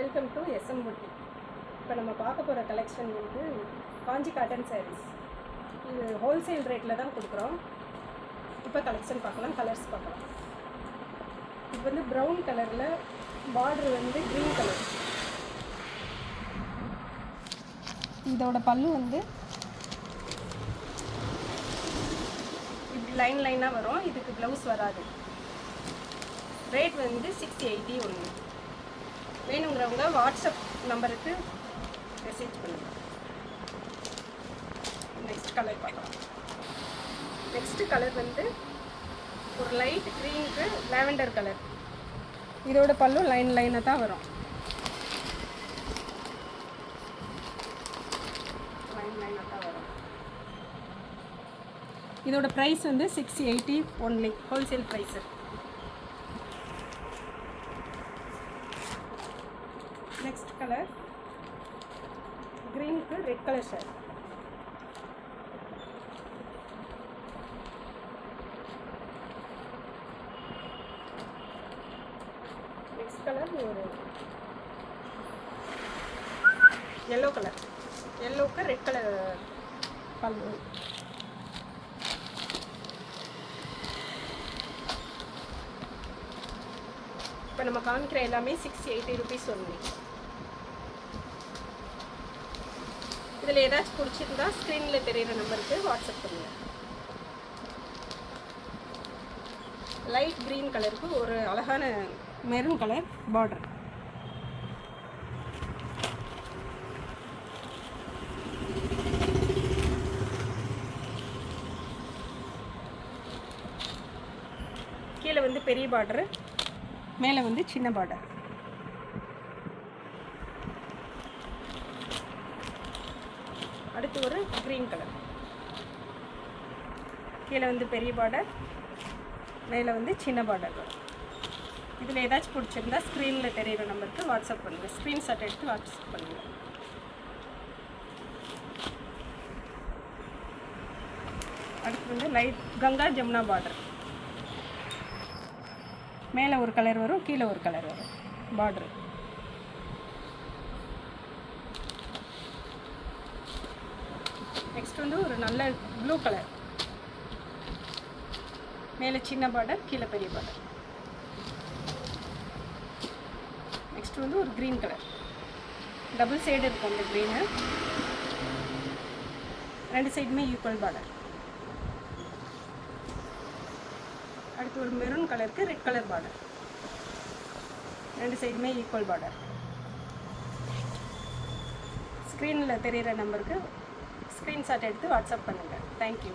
Welcome to SM Boutique. இப்போ நம்ம பார்க்க போகிற கலெக்ஷன் வந்து காஞ்சி காட்டன் சாரீஸ். இது ஹோல்சேல் ரேட்டில் தான் கொடுக்குறோம். இப்போ கலெக்ஷன் பார்க்கலாம், கலர்ஸ் பார்க்கலாம். இது வந்து ப்ரௌன் கலரில், பார்டர் வந்து க்ரீன் கலர். இதோட பல்லு வந்து இப்படி லைன் லைனாக வரும். இதுக்கு ப்ளவுஸ் வராது. ரேட் வந்து 680 ஒன்று. வேணுங்கிறவங்க வாட்ஸ்அப் நம்பருக்கு மெசேஜ் பண்ணுங்கள். நெக்ஸ்ட் கலர் பார்க்கலாம். நெக்ஸ்ட் கலர் வந்து ஒரு லைட் க்ரீனுக்கு லாவெண்டர் கலர். இதோட பல்லு லைன் லைனாக தான் வரும். லைன் லைனாக தான் வரும். இதோட ப்ரைஸ் வந்து 680 only, wholesale price. Next colour க்ரீனுக்கு red colour shirt. Next colour ஒரு எல்லோ கலர். எல்லோவுக்கு ரெட் கலர் பல்லு. இப்போ நம்ம காமிக்கிற எல்லாமே 680 ருபீஸ் ஒன்லி. இதில் ஏதாச்சும் பிடிச்சிருந்தா ஸ்க்ரீனில் தெரிகிற நம்பருக்கு வாட்ஸ்அப் பண்ணுங்கள். லைட் க்ரீன் கலருக்கு ஒரு அழகான மெரூன் கலர் பார்டர். கீழே வந்து பெரிய பார்டரு, மேலே வந்து சின்ன பார்டர். அடுத்து ஒரு க்ரீன் கலர். கீழே வந்து பெரிய பார்டர், மேலே வந்து சின்ன பார்டர் வரும். இதில் ஏதாச்சும் பிடிச்சிருந்தா ஸ்க்ரீனில் தெரிகிற நம்பருக்கு வாட்ஸ்அப் பண்ணுங்கள். ஸ்க்ரீன்ஷாட் எடுத்து வாட்ஸ்அப் பண்ணுங்கள். அடுத்து வந்து லைட் கங்கா ஜமுனா பார்டர். மேலே ஒரு கலர் வரும், கீழே ஒரு கலர் வரும் பார்டரு. நெக்ஸ்ட் வந்து ஒரு நல்ல ப்ளூ கலர். மேலே சின்ன பார்டர், கீழே பெரிய பார்டர். நெக்ஸ்ட் வந்து ஒரு க்ரீன் கலர். டபுள் சைடு இருக்கும் அந்த க்ரீனு. ரெண்டு சைடுமே ஈக்குவல் பார்டர். அடுத்து ஒரு மெரூன் கலருக்கு ரெட் கலர் பார்டர். ரெண்டு சைடுமே ஈக்குவல் பார்டர். ஸ்க்ரீனில் தெரிகிற நம்பருக்கு ஸ்க்ரீன்ஷாட் எடுத்து வாட்ஸ்அப் பண்ணுங்கள். தேங்க்யூ.